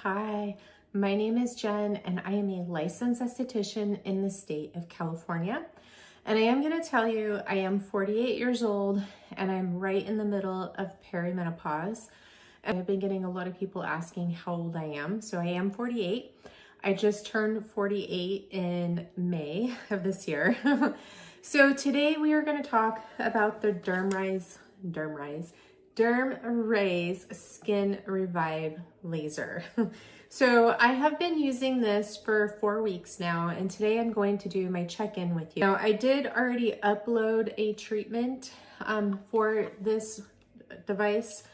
Hi, my name is Jen and I am a licensed esthetician in the state of California. And I am going to tell you I am 48 years old and I'm right in the middle of perimenopause. And I've been getting a lot of people asking how old I am. So I am 48. I just turned 48 in May of this year. So today we are going to talk about the DermRays Skin Revive Laser. So I have been using this for 4 weeks now, and today I'm going to do my check-in with you. Now, I did already upload a treatment for this device,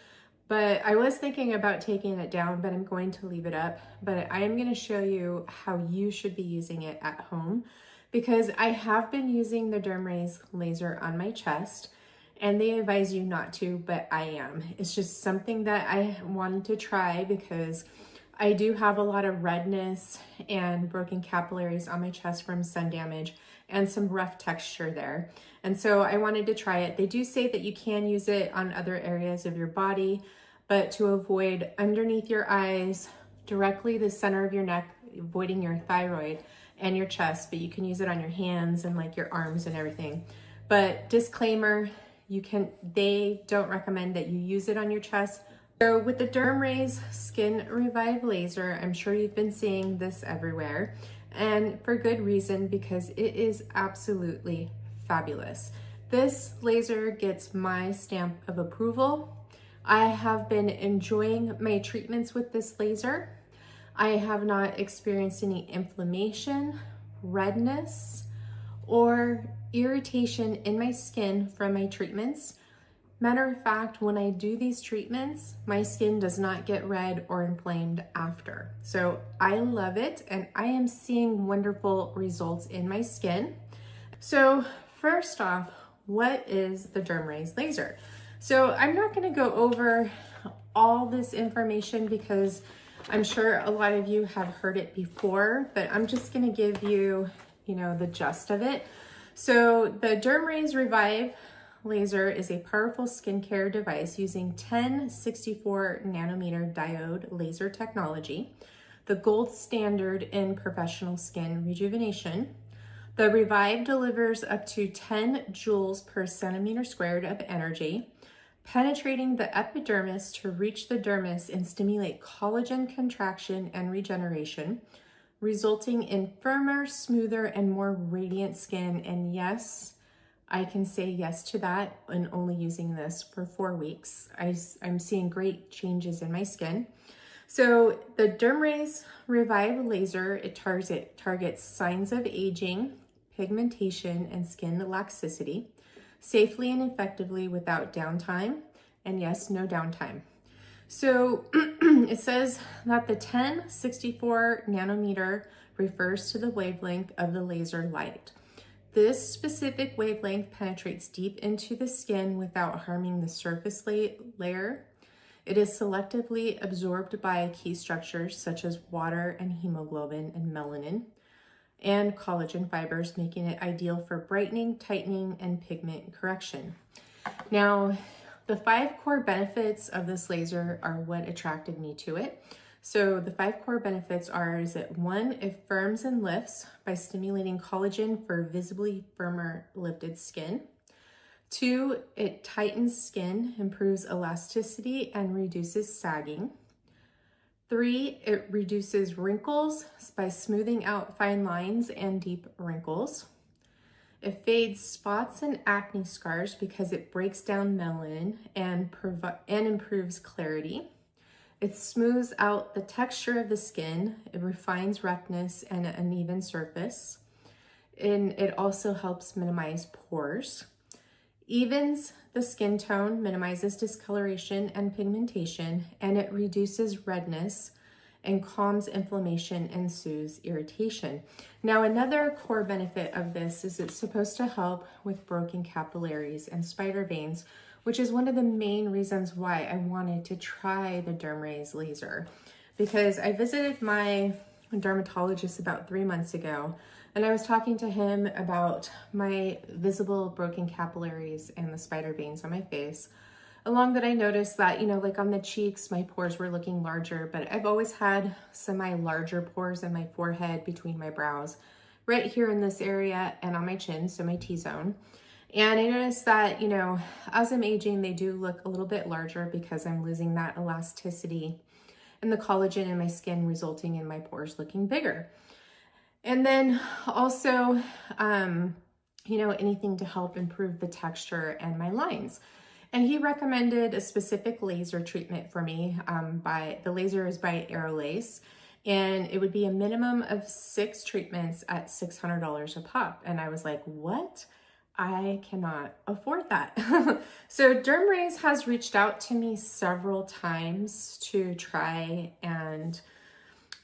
but I was thinking about taking it down, but I'm going to leave it up. But I am going to show you how you should be using it at home, because I have been using the DermRays laser on my chest, and they advise you not to, but I am. It's just something that I wanted to try because I do have a lot of redness and broken capillaries on my chest from sun damage and some rough texture there. And so I wanted to try it. They do say that you can use it on other areas of your body, but to avoid underneath your eyes, directly the center of your neck, avoiding your thyroid and your chest, but you can use it on your hands and like your arms and everything. But disclaimer, they don't recommend that you use it on your chest. So with the DermRays Skin Revive Laser, I'm sure you've been seeing this everywhere, and for good reason, because it is absolutely fabulous. This laser gets my stamp of approval. I have been enjoying my treatments with this laser. I have not experienced any inflammation, redness, or irritation in my skin from my treatments. Matter of fact, when I do these treatments, my skin does not get red or inflamed after. So I love it, and I am seeing wonderful results in my skin. So first off, what is the DermRays laser? So I'm not going to go over all this information because I'm sure a lot of you have heard it before, but I'm just going to give you, the gist of it. So the DermRays Revive laser is a powerful skincare device using 1064 nanometer diode laser technology, the gold standard in professional skin rejuvenation. The Revive delivers up to 10 joules per centimeter squared of energy, penetrating the epidermis to reach the dermis and stimulate collagen contraction and regeneration, resulting in firmer, smoother, and more radiant skin. And yes, I can say yes to that, and only using this for 4 weeks. I'm seeing great changes in my skin. So the DermRays Revive laser, it targets signs of aging, pigmentation, and skin laxity safely and effectively without downtime. And yes, no downtime. So it says that the 1064 nanometer refers to the wavelength of the laser light. This specific wavelength penetrates deep into the skin without harming the surface layer. It is selectively absorbed by key structures such as water and hemoglobin and melanin and collagen fibers, making it ideal for brightening, tightening, and pigment correction. Now, the 5 core benefits of this laser are what attracted me to it. So the 5 core benefits is that 1, it firms and lifts by stimulating collagen for visibly firmer lifted skin. 2, it tightens skin, improves elasticity, and reduces sagging. 3, it reduces wrinkles by smoothing out fine lines and deep wrinkles. It fades spots and acne scars because it breaks down melanin and improves clarity. It smooths out the texture of the skin. It refines roughness and an uneven surface. And it also helps minimize pores. Evens the skin tone, minimizes discoloration and pigmentation, and it reduces redness and calms inflammation and soothes irritation. Now, another core benefit of this is it's supposed to help with broken capillaries and spider veins, which is one of the main reasons why I wanted to try the DermRays laser, because I visited my dermatologist about 3 months ago, and I was talking to him about my visible broken capillaries and the spider veins on my face. along that I noticed that, you know, like on the cheeks, my pores were looking larger, but I've always had semi-larger pores in my forehead, between my brows, right here in this area and on my chin, so my T-zone. And I noticed that, you know, as I'm aging, they do look a little bit larger because I'm losing that elasticity and the collagen in my skin, resulting in my pores looking bigger. And then also, you know, anything to help improve the texture and my lines. And he recommended a specific laser treatment for me. The laser is by DermRays, and it would be a minimum of 6 treatments at $600 a pop. And I was like, what? I cannot afford that. So DermRays has reached out to me several times to try and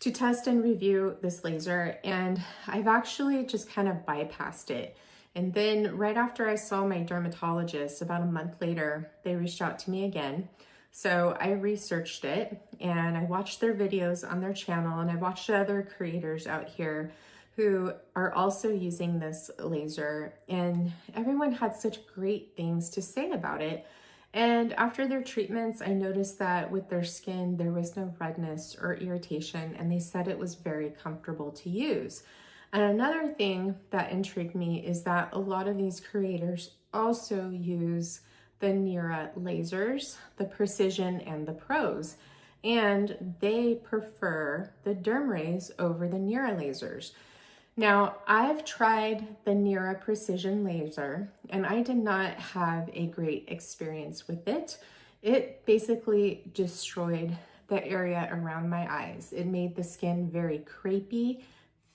to test and review this laser, and I've actually just kind of bypassed it. And then right after I saw my dermatologist, about a month later, they reached out to me again. So I researched it and I watched their videos on their channel, and I watched other creators out here who are also using this laser, and everyone had such great things to say about it. And after their treatments, I noticed that with their skin, there was no redness or irritation, and they said it was very comfortable to use. And another thing that intrigued me is that a lot of these creators also use the Nira lasers, the Precision and the Pros, and they prefer the DermRays over the Nira lasers. Now, I've tried the Nira Precision laser, and I did not have a great experience with it. It basically destroyed the area around my eyes. It made the skin very crepey,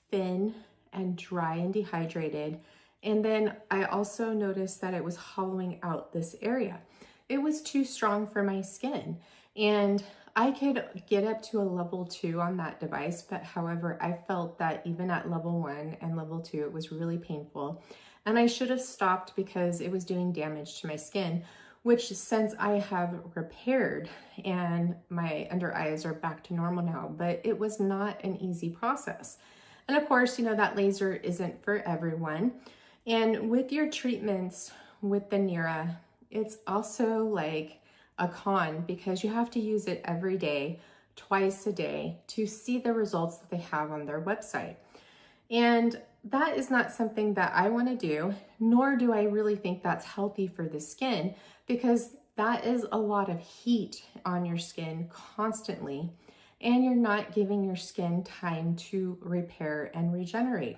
thin, and dry and dehydrated. And then I also noticed that it was hollowing out this area. It was too strong for my skin. And I could get up to a level 2 on that device, but however, I felt that even at level 1 and level 2, it was really painful. And I should have stopped because it was doing damage to my skin, which since I have repaired and my under eyes are back to normal now, but it was not an easy process. And of course, you know, that laser isn't for everyone. And with your treatments with the Nira, it's also like a con because you have to use it every day, twice a day, to see the results that they have on their website. And that is not something that I want to do, nor do I really think that's healthy for the skin, because that is a lot of heat on your skin constantly, and you're not giving your skin time to repair and regenerate.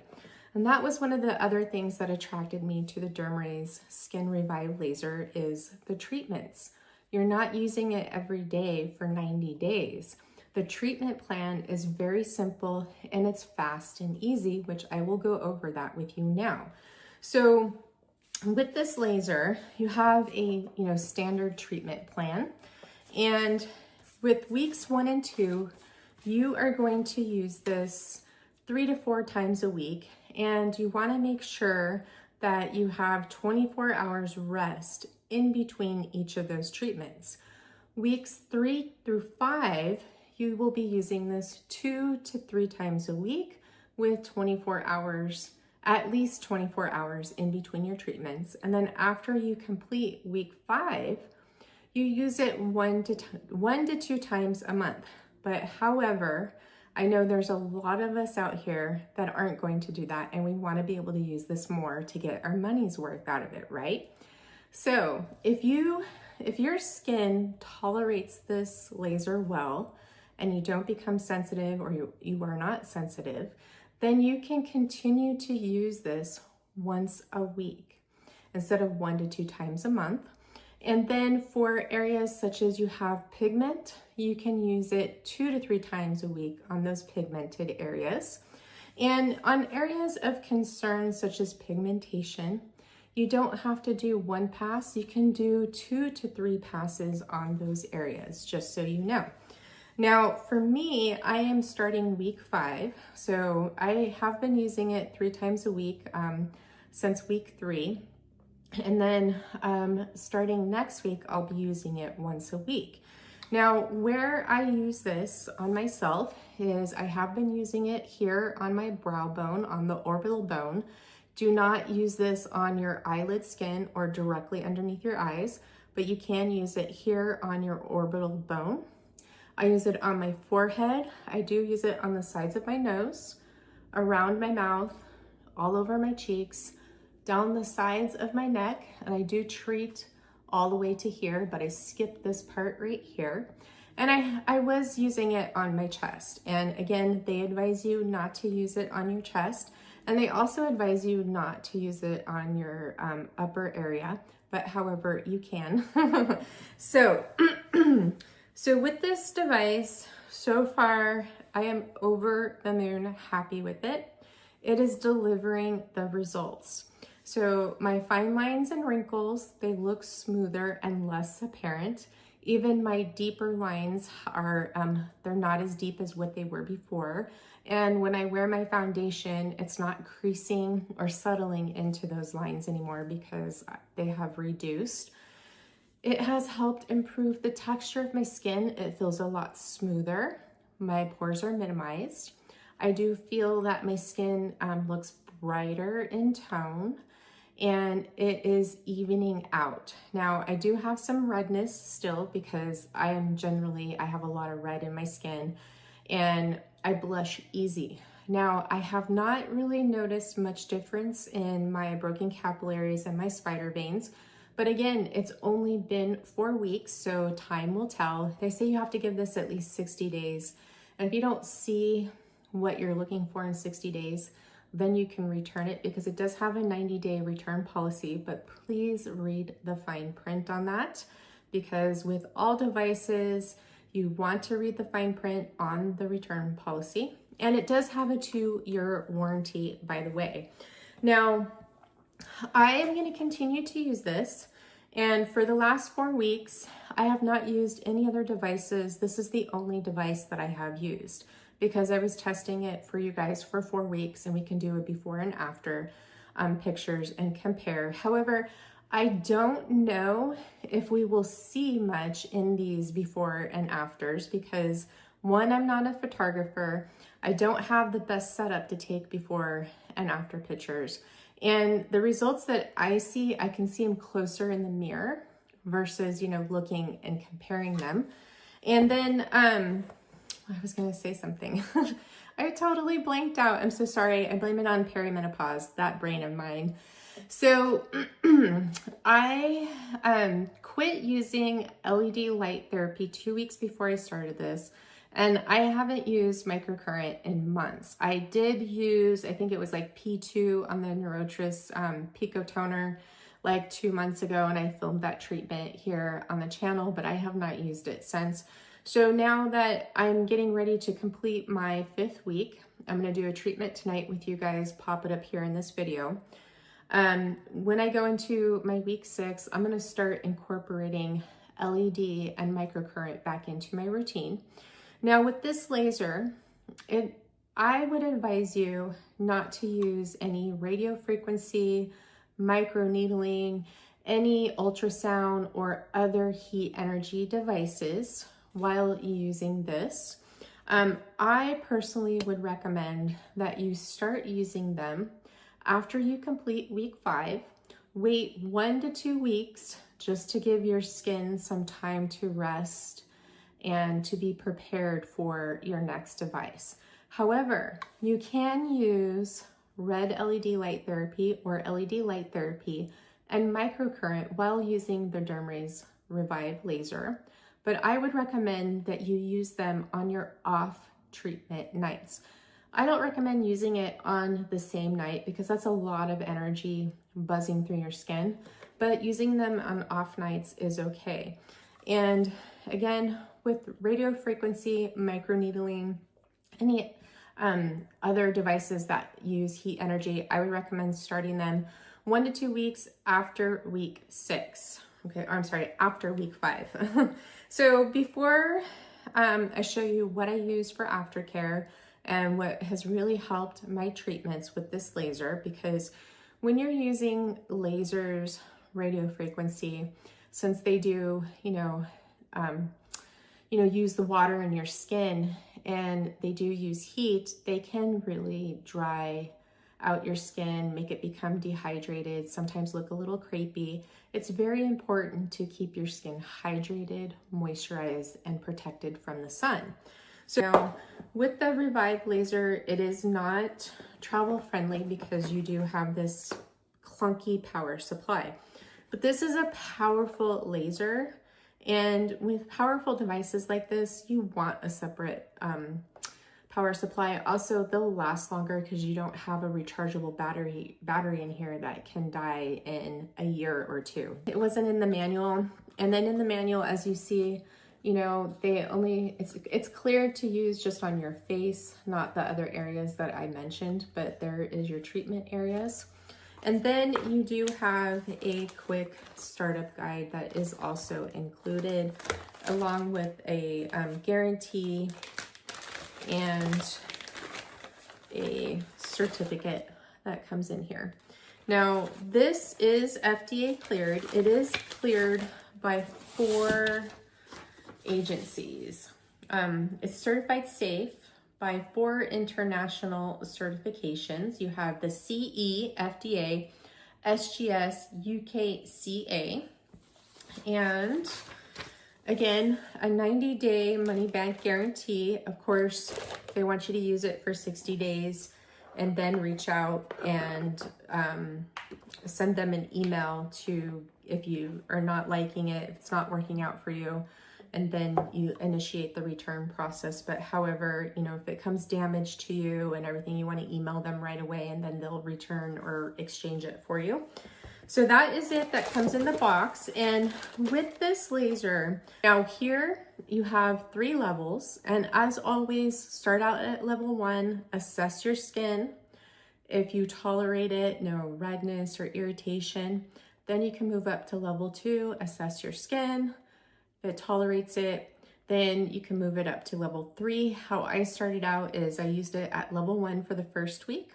And that was one of the other things that attracted me to the DermRays Skin Revive laser is the treatments. You're not using it every day for 90 days. The treatment plan is very simple and it's fast and easy, which I will go over that with you now. So with this laser, you have a standard treatment plan. And with weeks 1 and 2, you are going to use this 3 to 4 times a week. And you want to make sure that you have 24 hours rest in between each of those treatments. Weeks 3 through 5, you will be using this 2 to 3 times a week with 24 hours, at least 24 hours in between your treatments. And then after you complete week 5, you use it 1 to 2 times a month. But however, I know there's a lot of us out here that aren't going to do that, and we want to be able to use this more to get our money's worth out of it, right? So if your skin tolerates this laser well and you don't become sensitive, or you are not sensitive, then you can continue to use this once a week instead of 1 to 2 times a month. And then for areas such as you have pigment, you can use it 2 to 3 times a week on those pigmented areas. And on areas of concern such as pigmentation, you don't have to do 1 pass. You can do 2 to 3 passes on those areas, just so you know. Now, for me, I am starting week 5. So I have been using it 3 times a week since week 3. And then starting next week, I'll be using it once a week. Now, where I use this on myself is I have been using it here on my brow bone, on the orbital bone. Do not use this on your eyelid skin or directly underneath your eyes. but you can use it here on your orbital bone. I use it on my forehead. I do use it on the sides of my nose, around my mouth, all over my cheeks, down the sides of my neck, and I do treat all the way to here, but I skip this part right here. And I was using it on my chest. And again, they advise you not to use it on your chest. And they also advise you not to use it on your upper area, but however you can. So, so with this device, so far, I am over the moon happy with it. It is delivering the results. So my fine lines and wrinkles, they look smoother and less apparent. Even my deeper lines are, they're not as deep as what they were before. And when I wear my foundation, it's not creasing or settling into those lines anymore because they have reduced. It has helped improve the texture of my skin. It feels a lot smoother. My pores are minimized. I do feel that my skin looks brighter in tone, and it is evening out. Now, I do have some redness still because I have a lot of red in my skin, and I blush easy. Now, I have not really noticed much difference in my broken capillaries and my spider veins, but again, it's only been 4 weeks, so time will tell. They say you have to give this at least 60 days, and if you don't see what you're looking for in 60 days, then you can return it because it does have a 90-day return policy, but please read the fine print on that because with all devices, you want to read the fine print on the return policy. And it does have a 2-year warranty, by the way. Now, I am going to continue to use this. And for the last 4 weeks, I have not used any other devices. This is the only device that I have used, because I was testing it for you guys for 4 weeks, and we can do a before and after pictures and compare. However, I don't know if we will see much in these before and afters because one, I'm not a photographer. I don't have the best setup to take before and after pictures. And the results that I see, I can see them closer in the mirror versus, looking and comparing them. And then, I was going to say something. I totally blanked out. I'm so sorry. I blame it on perimenopause, that brain of mine. So I quit using LED light therapy 2 weeks before I started this, and I haven't used microcurrent in months. I did use, I think it was like P2 on the Neurotris Pico Toner like 2 months ago, and I filmed that treatment here on the channel, but I have not used it since. So now that I'm getting ready to complete my 5th week, I'm going to do a treatment tonight with you guys, pop it up here in this video. When I go into my week 6, I'm going to start incorporating LED and microcurrent back into my routine. Now with this laser, I would advise you not to use any radio frequency, microneedling, any ultrasound or other heat energy devices while using this. I personally would recommend that you start using them after you complete week 5. Wait 1 to 2 weeks just to give your skin some time to rest and to be prepared for your next device. However, you can use red LED light therapy or LED light therapy and microcurrent while using the DermRays Revive laser. But I would recommend that you use them on your off treatment nights. I don't recommend using it on the same night because that's a lot of energy buzzing through your skin, but using them on off nights is okay. And again, with radio frequency, microneedling, any other devices that use heat energy, I would recommend starting them 1 to 2 weeks after week 6. Okay, or I'm sorry, after week 5. So before I show you what I use for aftercare and what has really helped my treatments with this laser, because when you're using lasers, radio frequency, since they do, use the water in your skin and they do use heat, they can really dry out your skin, make it become dehydrated, sometimes look a little crepey. It's very important to keep your skin hydrated, moisturized, and protected from the sun. So now with the Revive laser, it is not travel friendly because you do have this clunky power supply. But this is a powerful laser, and with powerful devices like this, you want a separate power supply. Also, they'll last longer because you don't have a rechargeable battery in here that can die in a year or two. It wasn't in the manual, and then in the manual, as you see, you know, it's clear to use just on your face, not the other areas that I mentioned, but there is your treatment areas. And then you do have a quick startup guide that is also included, along with a guarantee and a certificate that comes in here. Now, this is FDA cleared. It is cleared by 4 agencies. It's certified safe by 4 international certifications. You have the CE, FDA, SGS, UKCA, and again, a 90-day money-back guarantee. Of course, they want you to use it for 60 days and then reach out and send them an email if you are not liking it, if it's not working out for you, and then you initiate the return process. But however, you know, if it comes damaged to you and everything, you want to email them right away and then they'll return or exchange it for you. So that is it that comes in the box. And with this laser, now here you have 3 levels. And as always, start out at level 1, assess your skin. If you tolerate it, no redness or irritation, then you can move up to level 2, assess your skin. If it tolerates it, then you can move it up to level 3. How I started out is I used it at level 1 for the first week.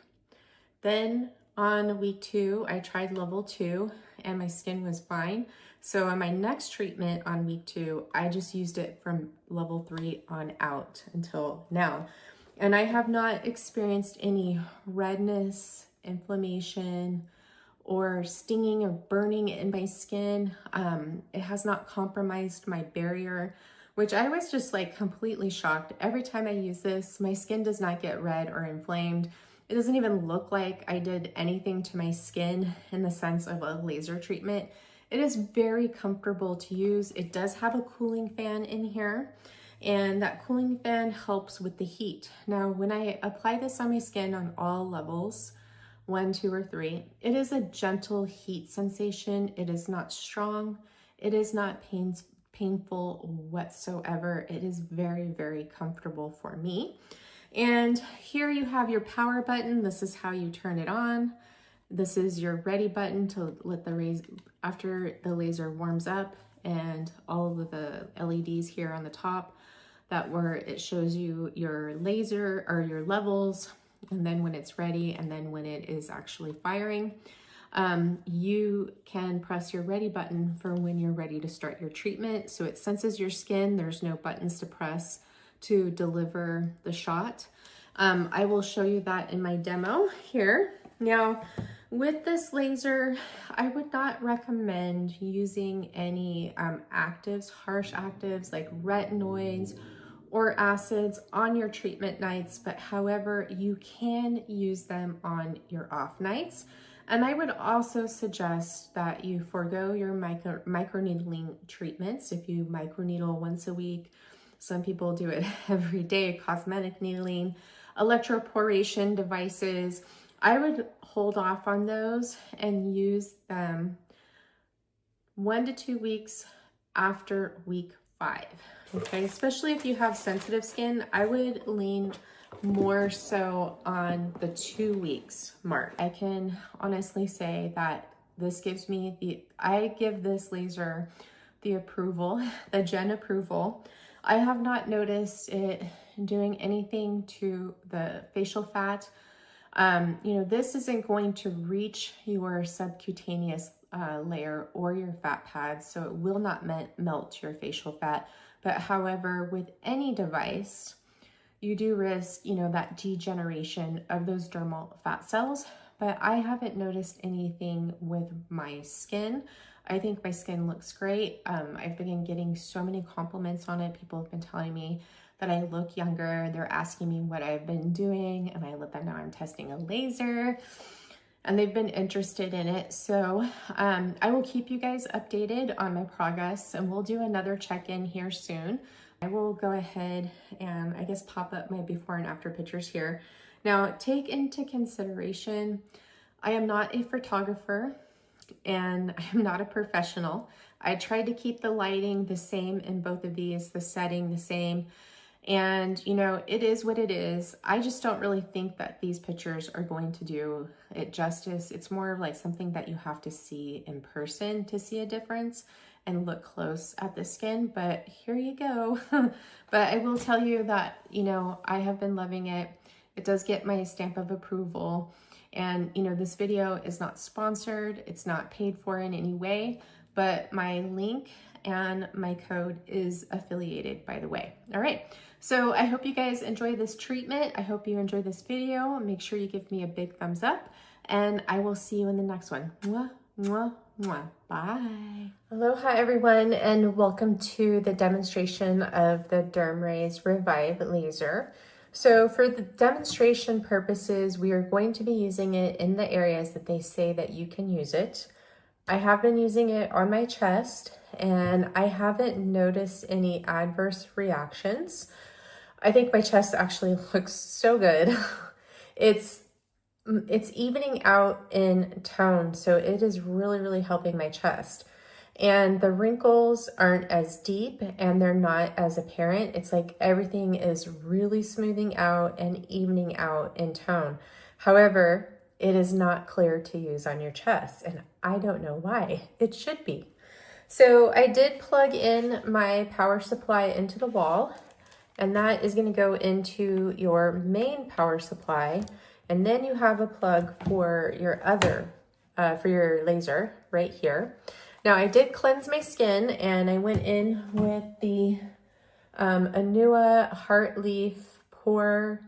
Then on week 2, I tried level 2 and my skin was fine. So on my next treatment on week 2, I just used it from level 3 on out until now. And I have not experienced any redness, inflammation, or stinging or burning in my skin. It has not compromised my barrier, which I was just like completely shocked. Every time I use this, my skin does not get red or inflamed. It doesn't even look like I did anything to my skin in the sense of a laser treatment. It is very comfortable to use. It does have a cooling fan in here, and that cooling fan helps with the heat. Now, when I apply this on my skin on all levels, 1, 2, or 3, it is a gentle heat sensation. It is not strong. It is not painful whatsoever. It is very, very comfortable for me. And here you have your power button. This is how you turn it on. This is your ready button to let the rays, after the laser warms up, and all of the LEDs here on the top, where it shows you your laser or your levels, and then when it's ready, and then when it is actually firing. You can press your ready button for when you're ready to start your treatment. So it senses your skin. There's no buttons to press to deliver the shot. I will show you that in my demo here. Now, with this laser, I would not recommend using any actives, harsh actives like retinoids or acids on your treatment nights, but however, you can use them on your off nights. And I would also suggest that you forego your microneedling treatments. If you microneedle once a week, some people do it every day, cosmetic needling, electroporation devices, I would hold off on those and use them 1 to 2 weeks after week 5. Okay, especially if you have sensitive skin, I would lean more so on the 2 weeks mark. I can honestly say that this gives me I give this laser the approval, the Gen approval. I have not noticed it doing anything to the facial fat. You know, this isn't going to reach your subcutaneous layer or your fat pads, so it will not melt your facial fat. But however, with any device, you do risk, you know, that degeneration of those dermal fat cells. But I haven't noticed anything with my skin. I think my skin looks great. I've been getting so many compliments on it. People have been telling me that I look younger. They're asking me what I've been doing, and I let them know I'm testing a laser, and they've been interested in it. So I will keep you guys updated on my progress, and we'll do another check-in here soon. I will go ahead and I guess pop up my before and after pictures here. Now, take into consideration, I am not a photographer and I'm not a professional. I tried to keep the lighting the same in both of these, the setting the same. And, you know, it is what it is. I just don't really think that these pictures are going to do it justice. It's more of like something that you have to see in person to see a difference and look close at the skin. But here you go. But I will tell you that, you know, I have been loving it. It does get my stamp of approval. And, you know, this video is not sponsored. It's not paid for in any way, but my link and my code is affiliated, by the way. All right. So I hope you guys enjoy this treatment. I hope you enjoy this video. Make sure you give me a big thumbs up, and I will see you in the next one. Mwah, mwah, mwah. Bye. Aloha everyone, and welcome to the demonstration of the DermRays Revive laser. So for the demonstration purposes, we are going to be using it in the areas that they say that you can use it. I have been using it on my chest, and I haven't noticed any adverse reactions. I think my chest actually looks so good. It's evening out in tone, so it is really helping my chest. And the wrinkles aren't as deep and they're not as apparent. It's like everything is really smoothing out and evening out in tone. However, it is not clear to use on your chest, and I don't know why. It should be. So I did plug in my power supply into the wall, and that is going to go into your main power supply. And then you have a plug for your other, for your laser right here. Now I did cleanse my skin, and I went in with the Anua Heart Leaf Pore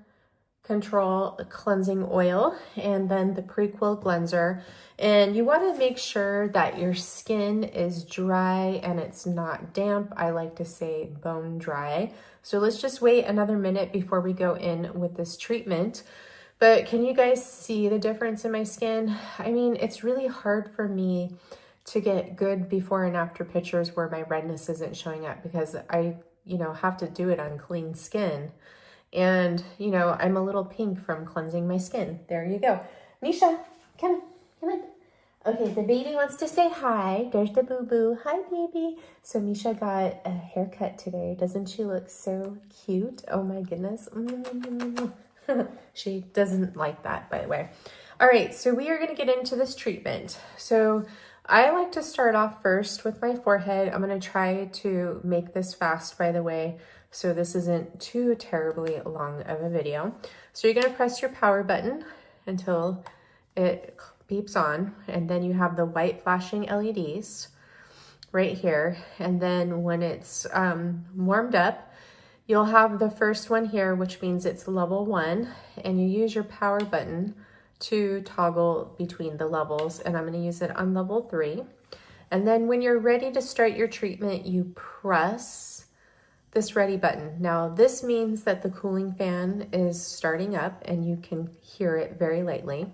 Control Cleansing Oil, and then the Prequel Cleanser. And you want to make sure that your skin is dry and it's not damp. I like to say bone dry. So let's just wait another minute before we go in with this treatment. But can you guys see the difference in my skin? I mean, it's really hard for me to get good before and after pictures where my redness isn't showing up, because I, you know, have to do it on clean skin. And, you know, I'm a little pink from cleansing my skin. There you go. Misha, come on. Okay, the baby wants to say hi. There's the boo-boo. Hi, baby. So Misha got a haircut today. Doesn't she look so cute? Oh my goodness. She doesn't like that, by the way. All right, so we are going to get into this treatment. So I like to start off first with my forehead. I'm going to try to make this fast, by the way, so this isn't too terribly long of a video. So you're going to press your power button until it beeps on, and then you have the white flashing LEDs right here. And then when it's warmed up, you'll have the first one here, which means it's level 1, and you use your power button to toggle between the levels, and I'm going to use it on level 3. And then when you're ready to start your treatment, you press this ready button. Now this means that the cooling fan is starting up, and you can hear it very lightly.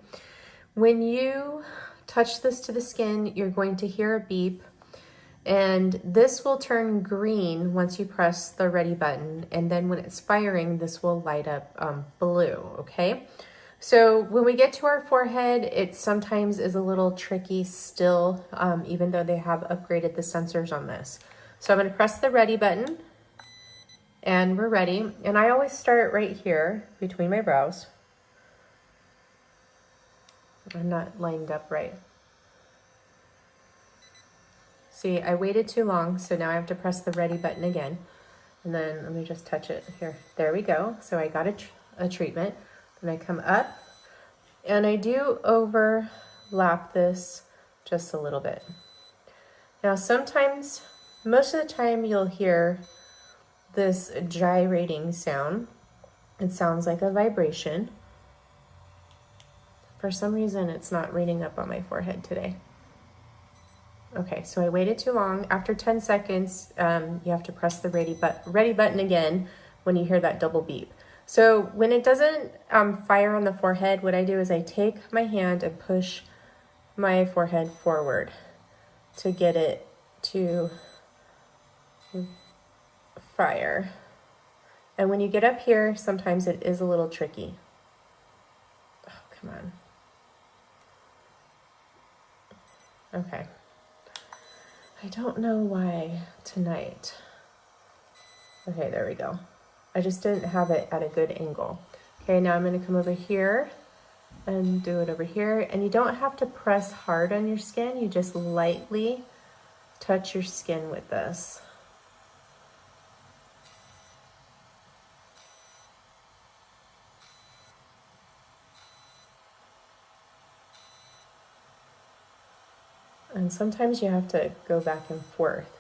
When you touch this to the skin, you're going to hear a beep, and this will turn green once you press the ready button, and then when it's firing, this will light up blue, okay? So when we get to our forehead, it sometimes is a little tricky still, even though they have upgraded the sensors on this. So I'm going to press the ready button, and we're ready. And I always start right here between my brows. I'm not lined up right. See, I waited too long, so now I have to press the ready button again. And then let me just touch it here. There we go. So I got a treatment. Then I come up, and I do overlap this just a little bit. Now sometimes, most of the time, you'll hear this gyrating sound. It sounds like a vibration. For some reason, it's not reading up on my forehead today. Okay, so I waited too long. After 10 seconds, you have to press the ready button again when you hear that double beep. So when it doesn't fire on the forehead, what I do is I take my hand and push my forehead forward to get it to fire. And when you get up here, sometimes it is a little tricky. Oh, come on. Okay. I don't know why tonight. Okay, there we go. I just didn't have it at a good angle. Okay, now I'm going to come over here and do it over here. And you don't have to press hard on your skin. You just lightly touch your skin with this. And sometimes you have to go back and forth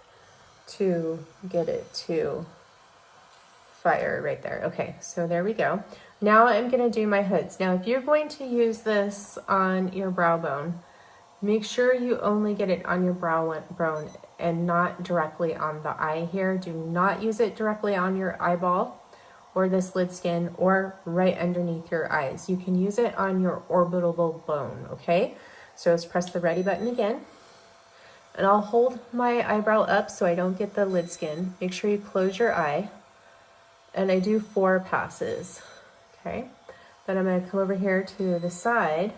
to get it to fire right there. Okay, so there we go. Now I'm going to do my hoods. Now, if you're going to use this on your brow bone, make sure you only get it on your brow bone and not directly on the eye here. Do not use it directly on your eyeball or this lid skin or right underneath your eyes. You can use it on your orbital bone, okay? So let's press the ready button again. And I'll hold my eyebrow up so I don't get the lid skin. Make sure you close your eye. And I do 4 passes, okay? Then I'm gonna come over here to the side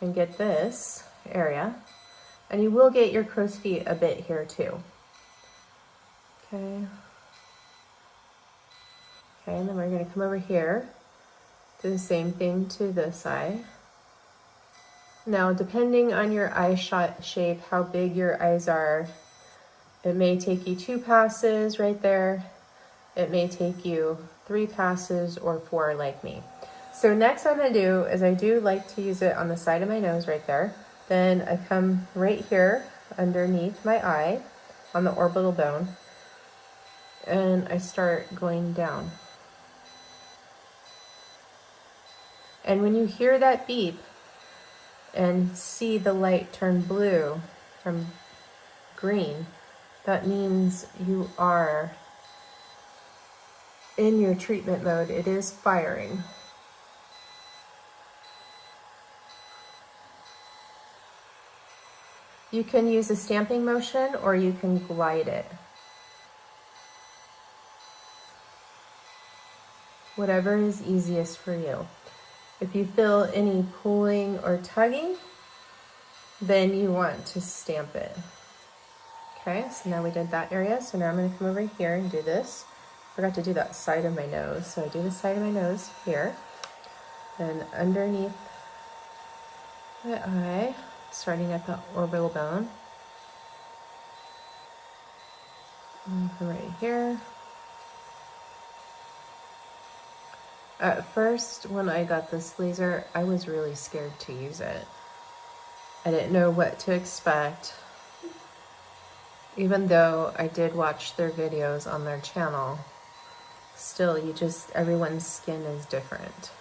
and get this area. And you will get your crow's feet a bit here too. Okay. Okay, and then we're gonna come over here, do the same thing to this eye. Now, depending on your eye shape, how big your eyes are, it may take you 2 passes right there. It may take you 3 passes or 4 like me. So next I'm gonna do is I do like to use it on the side of my nose right there. Then I come right here underneath my eye on the orbital bone and I start going down. And when you hear that beep, and see the light turn blue from green, that means you are in your treatment mode. It is firing. You can use a stamping motion or you can glide it. Whatever is easiest for you. If you feel any pulling or tugging, then you want to stamp it. Okay, so now we did that area. So now I'm going to come over here and do this. Forgot to do that side of my nose. So I do the side of my nose here. Then underneath my eye, starting at the orbital bone. And come right here. At first, when I got this laser, I was really scared to use it. I didn't know what to expect. Even though I did watch their videos on their channel, still, everyone's skin is different.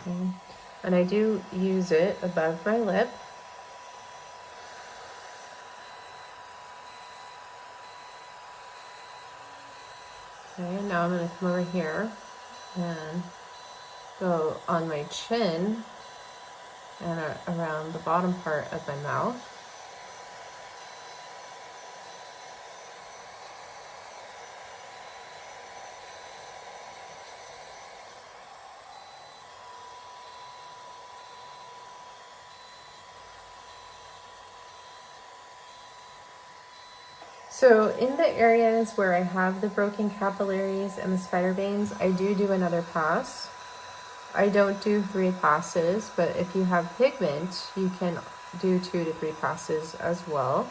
Okay. And I do use it above my lip. Okay, now I'm going to come over here and go on my chin and around the bottom part of my mouth. So in the areas where I have the broken capillaries and the spider veins, I do another pass. I don't do 3 passes, but if you have pigment, you can do 2 to 3 passes as well.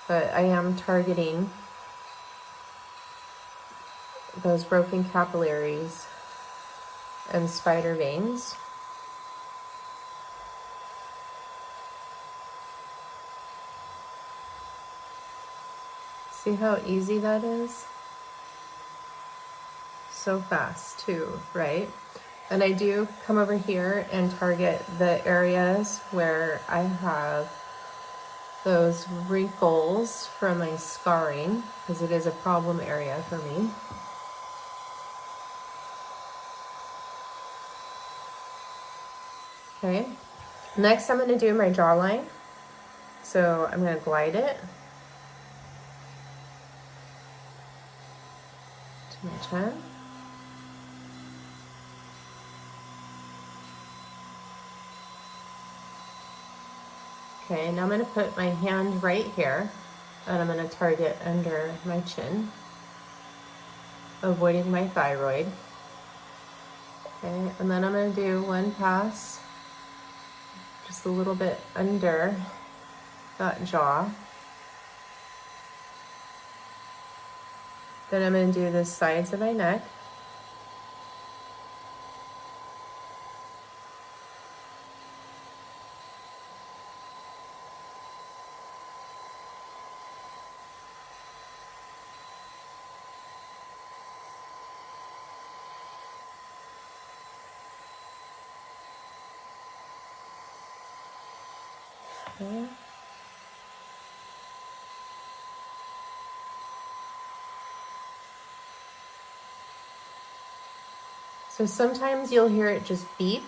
but I am targeting those broken capillaries and spider veins. See how easy that is? So fast too, right? And I do come over here and target the areas where I have those wrinkles from my scarring, because it is a problem area for me. Okay, next I'm going to do my jawline. So I'm going to glide it to my chin. Okay, now I'm going to put my hand right here, and I'm going to target under my chin, avoiding my thyroid. Okay, and then I'm going to do one pass just a little bit under that jaw. Then I'm going to do the sides of my neck. Okay. So sometimes you'll hear it just beep,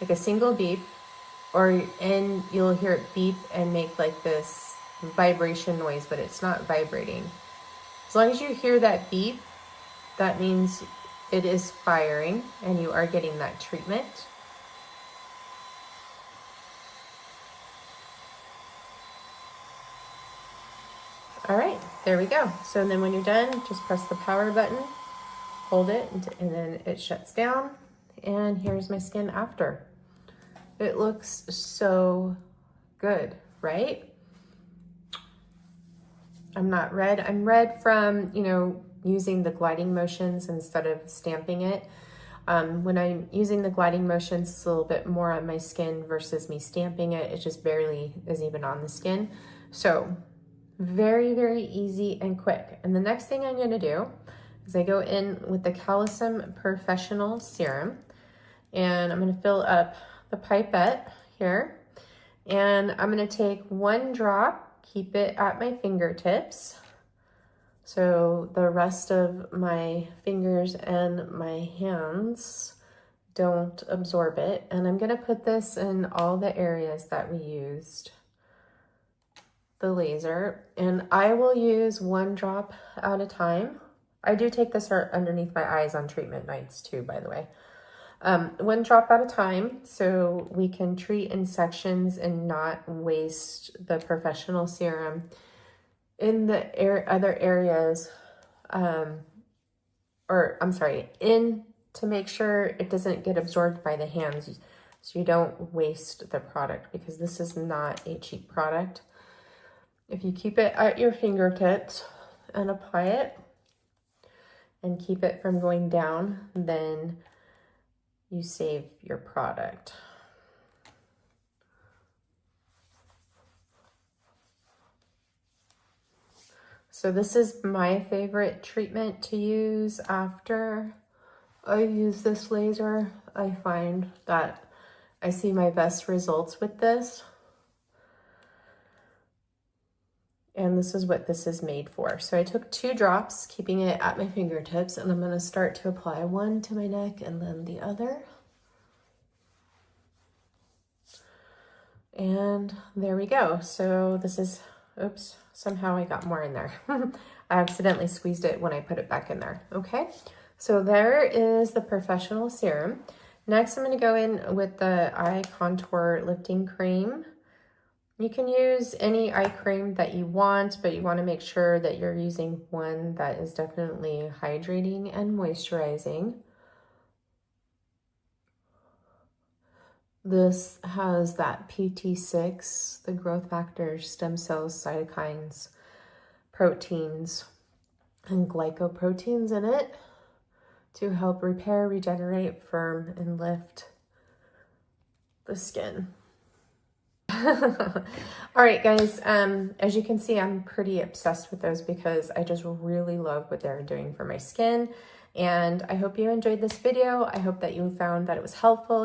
like a single beep, and you'll hear it beep and make like this vibration noise, but it's not vibrating. As long as you hear that beep, that means it is firing and you are getting that treatment. All right, there we go. So then when you're done, just press the power button, hold it, and then it shuts down. And here's my skin after. It looks so good, right? I'm not red. I'm red from, using the gliding motions instead of stamping it. When I'm using the gliding motions, it's a little bit more on my skin versus me stamping it. It just barely is even on the skin. So very, very easy and quick. And the next thing I'm gonna do is I go in with the Calisum Professional Serum, and I'm gonna fill up the pipette here, and I'm gonna take one drop, keep it at my fingertips, so the rest of my fingers and my hands don't absorb it. And I'm gonna put this in all the areas that we used the laser, and I will use one drop at a time. I do take this underneath my eyes on treatment nights too, by the way. One drop at a time, so we can treat in sections and not waste the professional serum in the other areas, to make sure it doesn't get absorbed by the hands, so you don't waste the product, because this is not a cheap product. If you keep it at your fingertips and apply it and keep it from going down, then you save your product. So this is my favorite treatment to use after I use this laser. I find that I see my best results with this. And this is what this is made for. So I took 2 drops, keeping it at my fingertips, and I'm gonna start to apply one to my neck and then the other. And there we go. So this is, oops, somehow I got more in there. I accidentally squeezed it when I put it back in there. Okay, so there is the professional serum. Next, I'm gonna go in with the eye contour lifting cream. You can use any eye cream that you want, but you want to make sure that you're using one that is definitely hydrating and moisturizing. This has that PT6, the growth factors, stem cells, cytokines, proteins, and glycoproteins in it to help repair, regenerate, firm, and lift the skin. All right, guys, as you can see, I'm pretty obsessed with those because I just really love what they're doing for my skin. And I hope you enjoyed this video. I hope that you found that it was helpful.